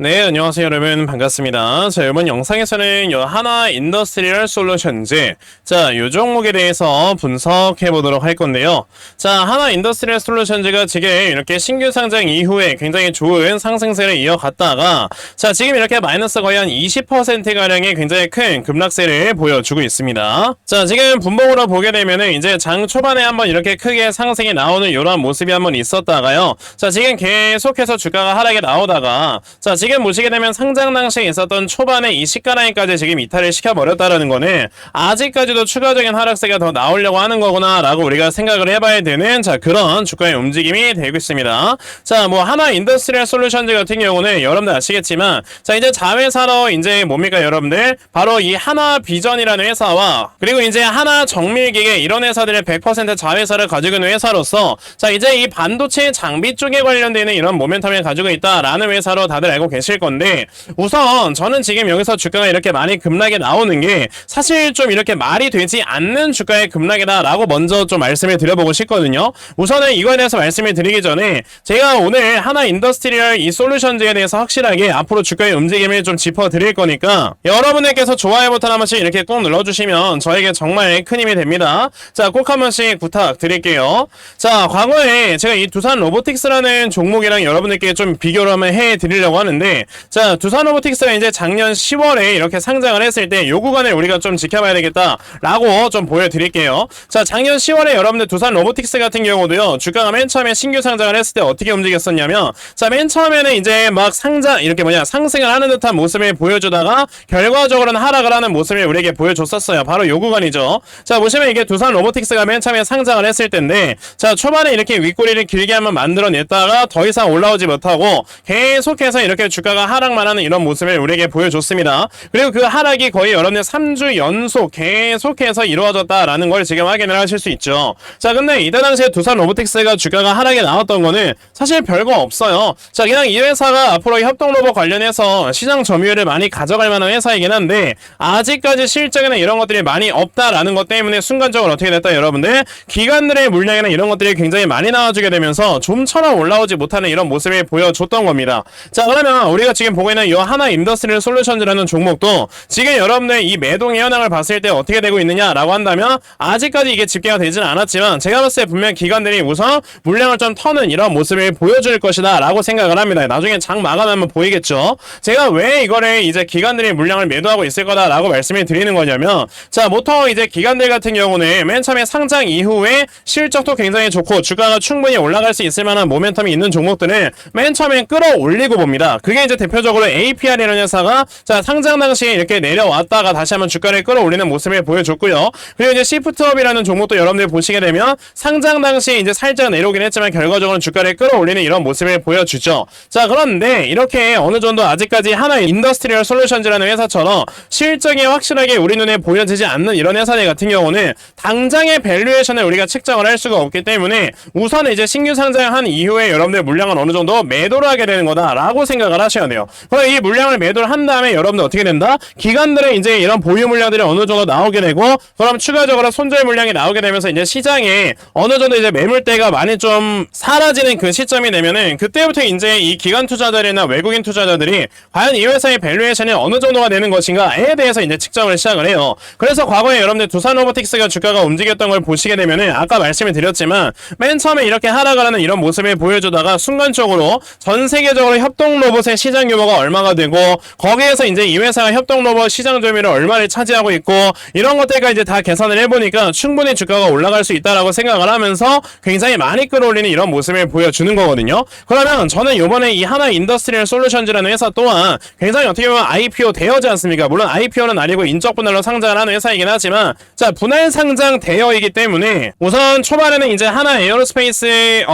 네, 안녕하세요, 여러분. 반갑습니다. 자, 이번 영상에서는 하나 인더스트리얼 솔루션즈, 자, 요 종목에 대해서 분석해 보도록 할 건데요. 자, 하나 인더스트리얼 솔루션즈가 지금 이렇게 신규 상장 이후에 굉장히 좋은 상승세를 이어갔다가, 자, 지금 이렇게 마이너스 거의 한 20%가량의 굉장히 큰 급락세를 보여주고 있습니다. 자, 지금 분봉으로 보게 되면은 이제 장 초반에 한번 이렇게 크게 상승이 나오는 이런 모습이 한번 있었다가요. 자, 지금 계속해서 주가가 하락에 나오다가, 자, 지금 보시게 되면 상장 당시에 있었던 초반에 이 시가라인까지 지금 이탈을 시켜버렸다라는 거는 아직까지도 추가적인 하락세가 더 나오려고 하는 거구나 라고 우리가 생각을 해봐야 되는, 자, 그런 주가의 움직임이 되고 있습니다. 자, 뭐 하나 인더스트리얼 솔루션즈 같은 경우는 여러분들 아시겠지만, 자, 이제 자회사로 이제 뭡니까 여러분들, 바로 이 하나 비전이라는 회사와 그리고 이제 하나 정밀기계 이런 회사들의 100% 자회사를 가지고 있는 회사로서, 자, 이제 이 반도체 장비 쪽에 관련되는 이런 모멘텀을 가지고 있다라는 회사로 다들 알고 계실 건데, 우선 저는 지금 여기서 주가가 이렇게 많이 급락이 나오는 게 사실 좀 이렇게 말이 되지 않는 주가의 급락이다 라고 먼저 좀 말씀을 드려보고 싶거든요. 우선은 이거에 대해서 말씀을 드리기 전에 제가 오늘 하나 인더스트리얼 이 솔루션즈에 대해서 확실하게 앞으로 주가의 움직임을 좀 짚어드릴 거니까 여러분들께서 좋아요 버튼 한 번씩 이렇게 꼭 눌러주시면 저에게 정말 큰 힘이 됩니다. 자, 꼭 한 번씩 부탁드릴게요. 자, 과거에 제가 이 두산 로보틱스라는 종목이랑 여러분들께 좀 비교를 한번 해드리려고 하는데, 자, 두산 로보틱스가 이제 작년 10월에 이렇게 상장을 했을 때 요 구간을 우리가 좀 지켜봐야 되겠다라고 좀 보여드릴게요. 자, 작년 10월에 여러분들 두산 로보틱스 같은 경우도요, 주가가 맨 처음에 신규 상장을 했을 때 어떻게 움직였었냐면, 자, 맨 처음에는 이제 막 상승을 하는 듯한 모습을 보여주다가 결과적으로는 하락을 하는 모습을 우리에게 보여줬었어요. 바로 요 구간이죠. 자, 보시면 이게 두산 로보틱스가 맨 처음에 상장을 했을 때인데, 자, 초반에 이렇게 윗꼬리를 길게 한번 만들어냈다가 더 이상 올라오지 못하고 계속해서 이렇게 주가가 하락만 하는 이런 모습을 우리에게 보여줬습니다. 그리고 그 하락이 거의 여러분들 3주 연속 계속해서 이루어졌다라는 걸 지금 확인을 하실 수 있죠. 자, 근데 이때 당시에 두산 로보틱스가 주가가 하락에 나왔던 거는 사실 별거 없어요. 자, 그냥 이 회사가 앞으로 협동 로봇 관련해서 시장 점유율을 많이 가져갈 만한 회사이긴 한데, 아직까지 실적이나 이런 것들이 많이 없다라는 것 때문에 순간적으로 어떻게 됐다 여러분들, 기관들의 물량이나 이런 것들이 굉장히 많이 나와주게 되면서 좀처럼 올라오지 못하는 이런 모습을 보여줬던 겁니다. 자, 그러면 우리가 지금 보고 있는 이 하나 인더스트리얼 솔루션즈라는 종목도 지금 여러분들 이 매동의 현황을 봤을 때 어떻게 되고 있느냐라고 한다면, 아직까지 이게 집계가 되지는 않았지만 제가 봤을 때 분명 기관들이 우선 물량을 좀 터는 이런 모습을 보여줄 것이다 라고 생각을 합니다. 나중에 장 마감하면 보이겠죠. 제가 왜 이거를 이제 기관들이 물량을 매도하고 있을 거다라고 말씀을 드리는 거냐면, 자, 보통 이제 기관들 같은 경우는 맨 처음에 상장 이후에 실적도 굉장히 좋고 주가가 충분히 올라갈 수 있을 만한 모멘텀이 있는 종목들은 맨 처음에 끌어올리고 봅니다. 그게 이제 대표적으로 APR이라는 회사가, 자, 상장 당시에 이렇게 내려왔다가 다시 한번 주가를 끌어올리는 모습을 보여줬고요. 그리고 이제 시프트업이라는 종목도 여러분들 보시게 되면 상장 당시에 이제 살짝 내려오긴 했지만 결과적으로는 주가를 끌어올리는 이런 모습을 보여주죠. 자, 그런데 이렇게 어느 정도 아직까지 하나 인더스트리얼 솔루션즈라는 회사처럼 실적이 확실하게 우리 눈에 보여지지 않는 이런 회사들 같은 경우는 당장의 밸류에이션을 우리가 측정을 할 수가 없기 때문에 우선 이제 신규 상장한 이후에 여러분들 물량을 어느 정도 매도를 하게 되는 거다라고 생각을 하셔야 돼요. 그럼 이 물량을 매도를 한 다음에 여러분들 어떻게 된다? 기관들의 이제 이런 보유 물량들이 어느 정도 나오게 되고, 그럼 추가적으로 손절 물량이 나오게 되면서 이제 시장에 어느 정도 이제 매물대가 많이 좀 사라지는 그 시점이 되면은, 그때부터 이제 이 기관 투자자들이나 외국인 투자자들이 과연 이 회사의 밸류에이션이 어느 정도가 되는 것인가에 대해서 이제 측정을 시작을 해요. 그래서 과거에 여러분들 두산 로보틱스가 주가가 움직였던 걸 보시게 되면은, 아까 말씀을 드렸지만 맨 처음에 이렇게 하락을 하는 이런 모습을 보여주다가 순간적으로 전 세계적으로 협동 로봇의 시장 규모가 얼마가 되고, 거기에서 이제 이 회사가 협동 로봇 시장 점유율을 얼마를 차지하고 있고, 이런 것들까지 이제 다 계산을 해보니까 충분히 주가가 올라갈 수 있다라고 생각을 하면서 굉장히 많이 끌어올리는 이런 모습을 보여주는 거거든요. 그러면 저는 요번에 이 하나 인더스트리얼 솔루션즈라는 회사 또한 굉장히 어떻게 보면 IPO 대여지 않습니까? 물론 IPO는 아니고 인적 분할로 상장을 하는 회사이긴 하지만, 자, 분할 상장 대여이기 때문에 우선 초반에는 이제 하나 에어로스페이스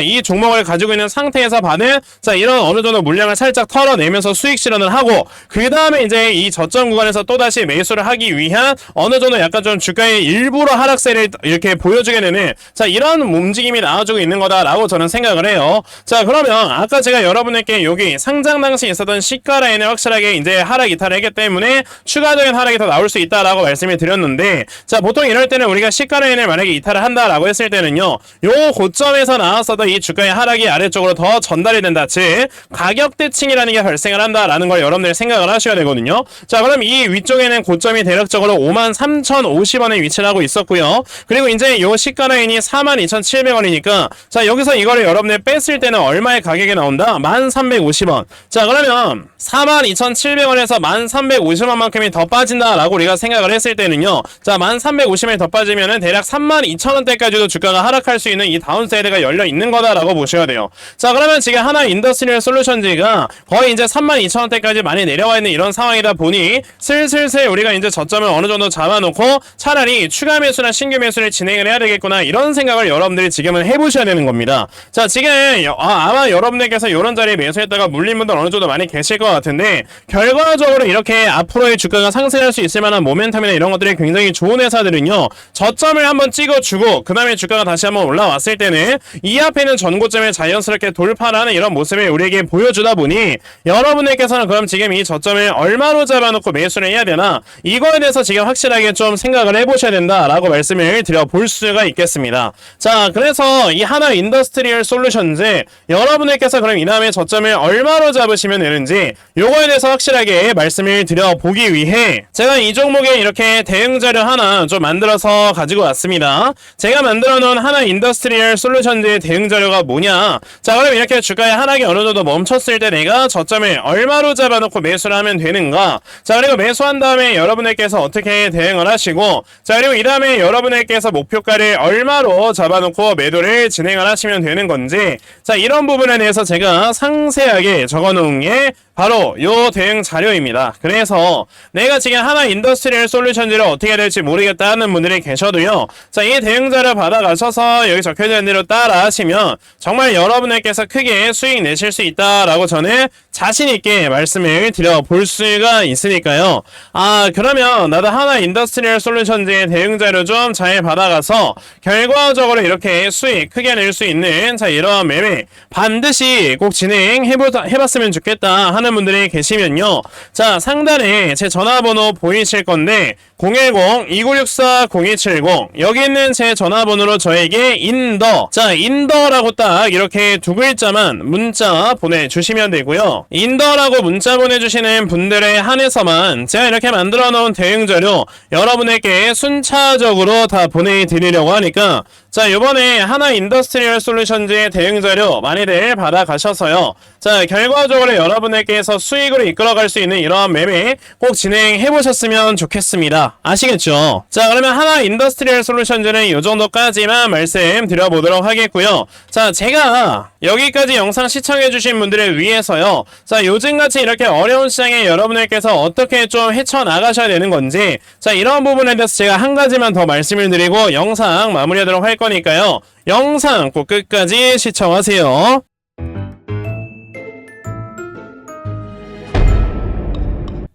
이 종목을 가지고 있는 상태에서 받은, 자, 이런 어느 정도 물량을 살짝 털어내면서 수익 실현을 하고, 그 다음에 이제 이 저점 구간에서 또다시 매수를 하기 위한 어느 정도 약간 좀 주가의 일부러 하락세를 이렇게 보여주게 되는, 자, 이런 움직임이 나와주고 있는 거다라고 저는 생각을 해요. 자, 그러면 아까 제가 여러분에게 여기 상장 당시 있었던 시가 라인을 확실하게 이제 하락 이탈을 했기 때문에 추가적인 하락이 더 나올 수 있다라고 말씀을 드렸는데, 자, 보통 이럴 때는 우리가 시가 라인을 만약에 이탈을 한다라고 했을 때는요, 요 고점에서 나왔었던 이 주가의 하락이 아래쪽으로 더 전달이 된다. 즉 가격대 스위칭이라는 게 발생을 한다라는 걸 여러분들 생각을 하셔야 되거든요. 자, 그럼 이 위쪽에는 고점이 대략적으로 53,050원에 위치를 하고 있었고요. 그리고 이제 요 시가 라인이 42,700원이니까 자, 여기서 이거를 여러분들 뺐을 때는 얼마의 가격이 나온다? 1,350원. 자, 그러면 42,700원에서 1,350원만큼이 더 빠진다라고 우리가 생각을 했을 때는요. 자, 1,350원이 더 빠지면은 대략 32,000원대까지도 주가가 하락할 수 있는 이 다운사이드가 열려 있는 거다라고 보셔야 돼요. 자, 그러면 지금 하나 인더스트리얼 솔루션즈가 거의 이제 32,000원대까지 많이 내려와 있는 이런 상황이다 보니 슬슬 우리가 이제 저점을 어느 정도 잡아놓고 차라리 추가 매수나 신규 매수를 진행을 해야 되겠구나 이런 생각을 여러분들이 지금은 해보셔야 되는 겁니다. 자, 지금 아마 여러분들께서 이런 자리에 매수했다가 물린 분들 어느 정도 많이 계실 것 같은데 결과적으로 이렇게 앞으로의 주가가 상승할 수 있을 만한 모멘텀이나 이런 것들이 굉장히 좋은 회사들은요, 저점을 한번 찍어주고 그 다음에 주가가 다시 한번 올라왔을 때는 이 앞에 있는 전고점을 자연스럽게 돌파하는 이런 모습을 우리에게 보여주다 보니 여러분들께서는 그럼 지금 이 저점을 얼마로 잡아놓고 매수를 해야 되나 이거에 대해서 지금 확실하게 좀 생각을 해보셔야 된다라고 말씀을 드려볼 수가 있겠습니다. 자, 그래서 이 하나 인더스트리얼 솔루션즈 여러분들께서 그럼 이 다음에 저점을 얼마로 잡으시면 되는지 요거에 대해서 확실하게 말씀을 드려보기 위해 제가 이 종목에 이렇게 대응 자료 하나 좀 만들어서 가지고 왔습니다. 제가 만들어 놓은 하나 인더스트리얼 솔루션즈의 대응 자료가 뭐냐? 자, 그럼 이렇게 주가의 하락이 어느 정도 멈췄을 때 내가 저점을 얼마로 잡아놓고 매수를 하면 되는가? 자, 그리고 매수한 다음에 여러분들께서 어떻게 대응을 하시고, 자, 그리고 이 다음에 여러분들께서 목표가를 얼마로 잡아놓고 매도를 진행을 하시면 되는 건지, 자, 이런 부분에 대해서 제가 상세하게 적어놓은 게 바로 요 대응 자료입니다. 그래서 내가 지금 하나 인더스트리얼 솔루션즈를 어떻게 해야 될지 모르겠다 하는 분들이 계셔도요, 자, 이 대응 자료 받아가셔서 여기 적혀져 있는 대로 따라 하시면 정말 여러분들께서 크게 수익 내실 수 있다라고 저는 자신있게 말씀을 드려볼 수가 있으니까요. 아, 그러면 나도 하나 인더스트리얼 솔루션즈의 대응 자료 좀 잘 받아가서 결과적으로 이렇게 수익 크게 낼 수 있는 자, 이러한 매매 반드시 꼭 해봤으면 좋겠다 하는 분들이 계시면요, 자, 상단에 제 전화번호 보이실 건데 010-2964-0270 여기 있는 제 전화번호로 저에게 인더, 자, 인더라고 딱 이렇게 두 글자만 문자 보내주시면 되고요. 인더라고 문자 보내주시는 분들에 한해서만 제가 이렇게 만들어 놓은 대응 자료 여러분에게 순차적으로 다 보내드리려고 하니까, 자, 요번에 하나 인더스트리얼 솔루션즈의 대응 자료 많이들 받아가셔서요, 자, 결과적으로 여러분에게서 수익으로 이끌어갈 수 있는 이러한 매매 꼭 진행해보셨으면 좋겠습니다. 아시겠죠? 자, 그러면 하나 인더스트리얼 솔루션즈는 요 정도까지만 말씀드려보도록 하겠고요. 자, 제가 여기까지 영상 시청해주신 분들을 위해서요, 자, 요즘같이 이렇게 어려운 시장에 여러분들께서 어떻게 좀 헤쳐나가셔야 되는 건지, 자, 이런 부분에 대해서 제가 한 가지만 더 말씀을 드리고 영상 마무리하도록 할 거니까요, 영상 꼭 끝까지 시청하세요.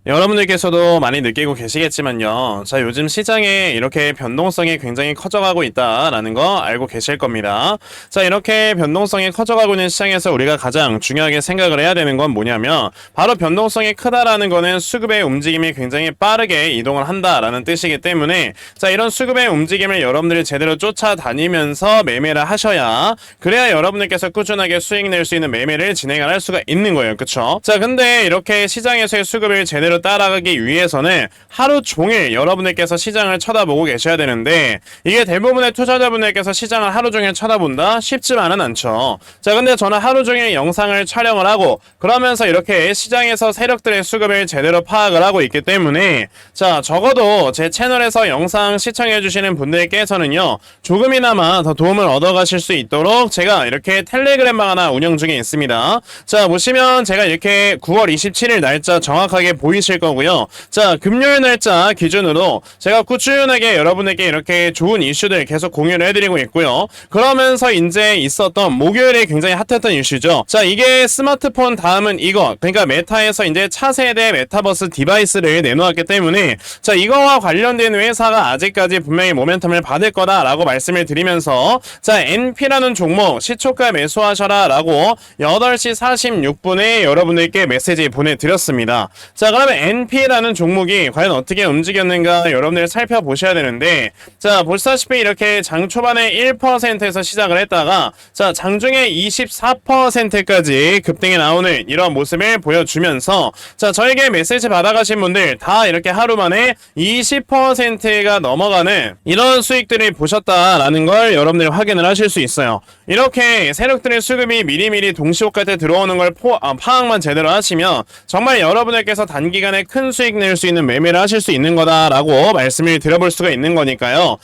여러분들께서도 많이 느끼고 계시겠지만요, 자, 요즘 시장에 이렇게 변동성이 굉장히 커져가고 있다라는 거 알고 계실 겁니다. 자, 이렇게 변동성이 커져가고 있는 시장에서 우리가 가장 중요하게 생각을 해야 되는 건 뭐냐면 바로 변동성이 크다라는 거는 수급의 움직임이 굉장히 빠르게 이동을 한다라는 뜻이기 때문에, 자, 이런 수급의 움직임을 여러분들이 제대로 쫓아다니면서 매매를 하셔야, 그래야 여러분들께서 꾸준하게 수익 낼 수 있는 매매를 진행을 할 수가 있는 거예요. 그쵸? 자, 근데 이렇게 시장에서의 수급을 제대로 따라가기 위해서는 하루 종일 여러분들께서 시장을 쳐다보고 계셔야 되는데, 이게 대부분의 투자자분들께서 시장을 하루 종일 쳐다본다? 쉽지만은 않죠. 자, 근데 저는 하루 종일 영상을 촬영을 하고 그러면서 이렇게 시장에서 세력들의 수급을 제대로 파악을 하고 있기 때문에, 자, 적어도 제 채널에서 영상 시청해주시는 분들께서는요, 조금이나마 더 도움을 얻어가실 수 있도록 제가 이렇게 텔레그램방 하나 운영 중에 있습니다. 자, 보시면 제가 이렇게 9월 27일 날짜 정확하게 보이실 거고요. 자, 금요일 날짜 기준으로 제가 꾸준하게 여러분에게 이렇게 좋은 이슈들 계속 공유를 해드리고 있고요. 그러면서 이제 있었던 목요일에 굉장히 핫했던 이슈죠. 자, 이게 스마트폰 다음은 이거, 그러니까 메타에서 이제 차세대 메타버스 디바이스를 내놓았기 때문에, 자, 이거와 관련된 회사가 아직까지 분명히 모멘텀을 받을 거다라고 말씀을 드리면서, 자, NP라는 종목 시초가 매수하셔라 라고 8시 46분에 여러분들께 메시지 보내드렸습니다. 자, 그러면 NP라는 종목이 과연 어떻게 움직였는가 여러분들 살펴보셔야 되는데, 자, 보시다시피 이렇게 장 초반에 1%에서 시작을 했다가 자, 장중에 24%까지 급등이 나오는 이런 모습을 보여주면서 자, 저에게 메시지 받아가신 분들 다 이렇게 하루 만에 20%가 넘어가는 이런 수익들을 보셨다라는 걸 여러분들이 확인을 하실 수 있어요. 이렇게 세력들의 수급이 미리미리 동시효과 때 들어오는 걸 파악만 제대로 하시면 정말 여러분들께서 단기간에 큰 수익 낼 수 있는 매매를 하실 수 있는 거다라고 말씀을 드려볼 수가 있는 거니까요.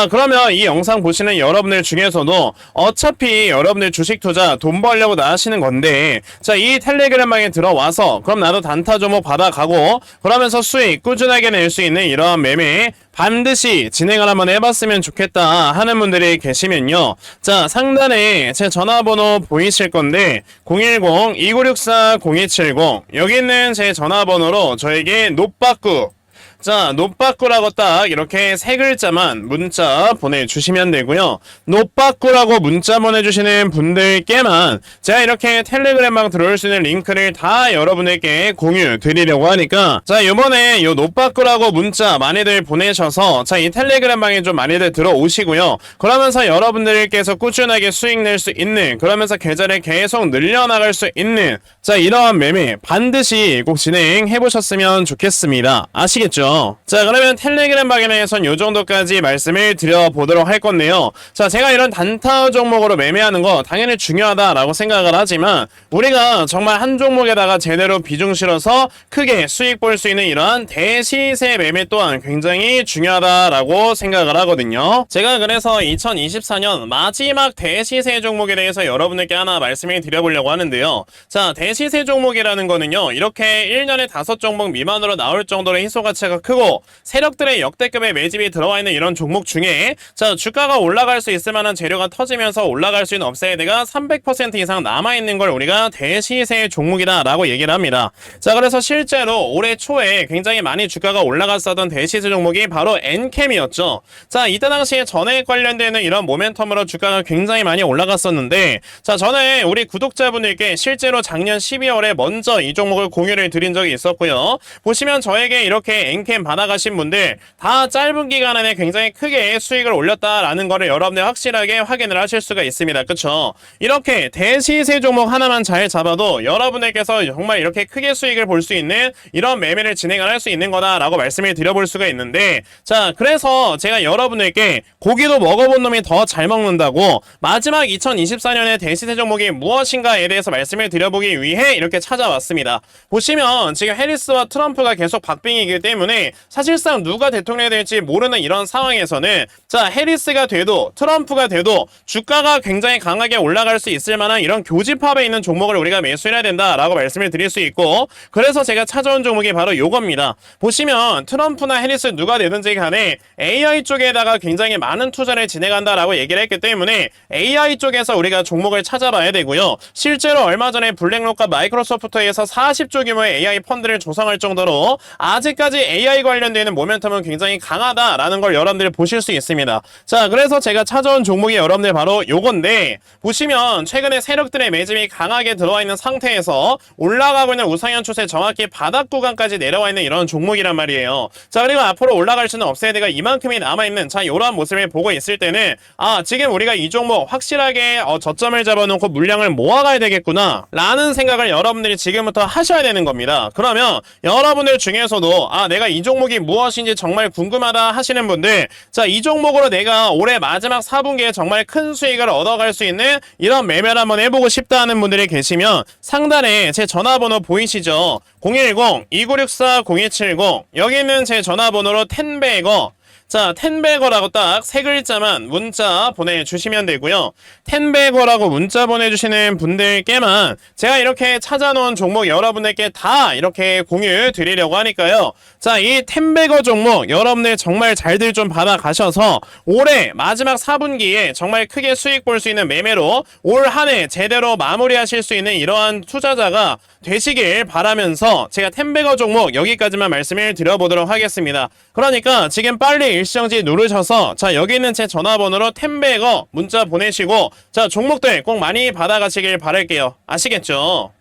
그러면 이 영상 보시는 여러분들 중에서도 어차피 여러분들 주식 투자 돈 벌려고 나가시는 건데, 자, 이 텔레그램방에 들어와서 그럼 나도 단타 종목 받아가고 그러면서 수익 꾸준하게 낼 수 있는 이러한 매매 반드시 진행을 한번 해봤으면 좋겠다 하는 분들이 계시면요, 자, 상단에 제 전화번호 보이실 건데 010-2964-0270 여기 있는 제 전화번호로 저에게 노빠꾸, 자, 노빠꾸라고 딱 이렇게 세 글자만 문자 보내주시면 되고요. 노빠꾸라고 문자 보내주시는 분들께만 제가 이렇게 텔레그램방 들어올 수 있는 링크를 다 여러분에게 공유 드리려고 하니까, 자, 요번에 요 노빠꾸라고 문자 많이들 보내셔서 자, 이 텔레그램방에 좀 많이들 들어오시고요. 그러면서 여러분들께서 꾸준하게 수익 낼 수 있는, 그러면서 계좌를 계속 늘려나갈 수 있는 자, 이러한 매매 반드시 꼭 진행해 보셨으면 좋겠습니다. 아시겠죠? 자, 그러면 텔레그램 방에 대해서는 요 정도까지 말씀을 드려보도록 할 건데요. 자, 제가 이런 단타 종목으로 매매하는 거 당연히 중요하다라고 생각을 하지만 우리가 정말 한 종목에다가 제대로 비중 실어서 크게 수익 볼 수 있는 이러한 대시세 매매 또한 굉장히 중요하다라고 생각을 하거든요. 제가 그래서 2024년 마지막 대시세 종목에 대해서 여러분들께 하나 말씀을 드려보려고 하는데요. 자, 대시세 종목이라는 거는요, 이렇게 1년에 5종목 미만으로 나올 정도로 희소가치가 크고 세력들의 역대급의 매집이 들어와 있는 이런 종목 중에 자, 주가가 올라갈 수 있을 만한 재료가 터지면서 올라갈 수 있는 업사이드가 300% 이상 남아있는 걸 우리가 대시세 종목이다 라고 얘기를 합니다. 자, 그래서 실제로 올해 초에 굉장히 많이 주가가 올라갔었던 대시세 종목이 바로 엔캠이었죠. 자, 이때 당시에 전액 관련되는 이런 모멘텀으로 주가가 굉장히 많이 올라갔었는데, 자, 전에 우리 구독자분들께 실제로 작년 12월에 먼저 이 종목을 공유를 드린 적이 있었고요. 보시면 저에게 이렇게 엔캠 받아가신 분들 다 짧은 기간 안에 굉장히 크게 수익을 올렸다라는 거를 여러분들 확실하게 확인을 하실 수가 있습니다. 그쵸? 이렇게 대시세 종목 하나만 잘 잡아도 여러분들께서 정말 이렇게 크게 수익을 볼 수 있는 이런 매매를 진행을 할 수 있는 거다라고 말씀을 드려볼 수가 있는데, 자, 그래서 제가 여러분들께 고기도 먹어본 놈이 더 잘 먹는다고 마지막 2024년의 대시세 종목이 무엇인가에 대해서 말씀을 드려보기 위해 이렇게 찾아왔습니다. 보시면 지금 해리스와 트럼프가 계속 박빙이기 때문에 사실상 누가 대통령이 될지 모르는 이런 상황에서는 자, 해리스가 돼도 트럼프가 돼도 주가가 굉장히 강하게 올라갈 수 있을 만한 이런 교집합에 있는 종목을 우리가 매수해야 된다라고 말씀을 드릴 수 있고, 그래서 제가 찾아온 종목이 바로 요겁니다. 보시면 트럼프나 해리스 누가 되든지 간에 AI 쪽에다가 굉장히 많은 투자를 진행한다라고 얘기를 했기 때문에 AI 쪽에서 우리가 종목을 찾아봐야 되고요. 실제로 얼마 전에 블랙록과 마이크로소프트에서 40조 규모의 AI 펀드를 조성할 정도로 아직까지 AI 관련되는 모멘텀은 굉장히 강하다라는 걸 여러분들이 보실 수 있습니다. 자, 그래서 제가 찾아온 종목이 여러분들 바로 요건데, 보시면 최근에 세력들의 매집이 강하게 들어와 있는 상태에서 올라가고 있는 우상향 추세 정확히 바닥 구간까지 내려와 있는 이런 종목이란 말이에요. 자, 그리고 앞으로 올라갈 수 있는 업사이드가 이만큼이 남아있는 자, 요런 모습을 보고 있을 때는 지금 우리가 이 종목 확실하게 저점을 잡아놓고 물량을 모아가야 되겠구나 라는 생각을 여러분들이 지금부터 하셔야 되는 겁니다. 그러면 여러분들 중에서도 내가 이 종목이 무엇인지 정말 궁금하다 하시는 분들, 자, 이 종목으로 내가 올해 마지막 4분기에 정말 큰 수익을 얻어갈 수 있는 이런 매매를 한번 해보고 싶다 하는 분들이 계시면 상단에 제 전화번호 보이시죠? 010-2964-0270 여기 있는 제 전화번호로 텐베거, 자, 텐베거라고 딱 세 글자만 문자 보내주시면 되고요. 텐베거라고 문자 보내주시는 분들께만 제가 이렇게 찾아놓은 종목 여러분들께 다 이렇게 공유 드리려고 하니까요. 자, 이 텐베거 종목 여러분들 정말 잘들 좀 받아가셔서 올해 마지막 4분기에 정말 크게 수익 볼 수 있는 매매로 올 한 해 제대로 마무리하실 수 있는 이러한 투자자가 되시길 바라면서 제가 텐베거 종목 여기까지만 말씀을 드려보도록 하겠습니다. 그러니까 지금 빨리 일시정지 누르셔서 자, 여기 있는 제 전화번호로 텐베거 문자 보내시고 자, 종목들 꼭 많이 받아가시길 바랄게요. 아시겠죠?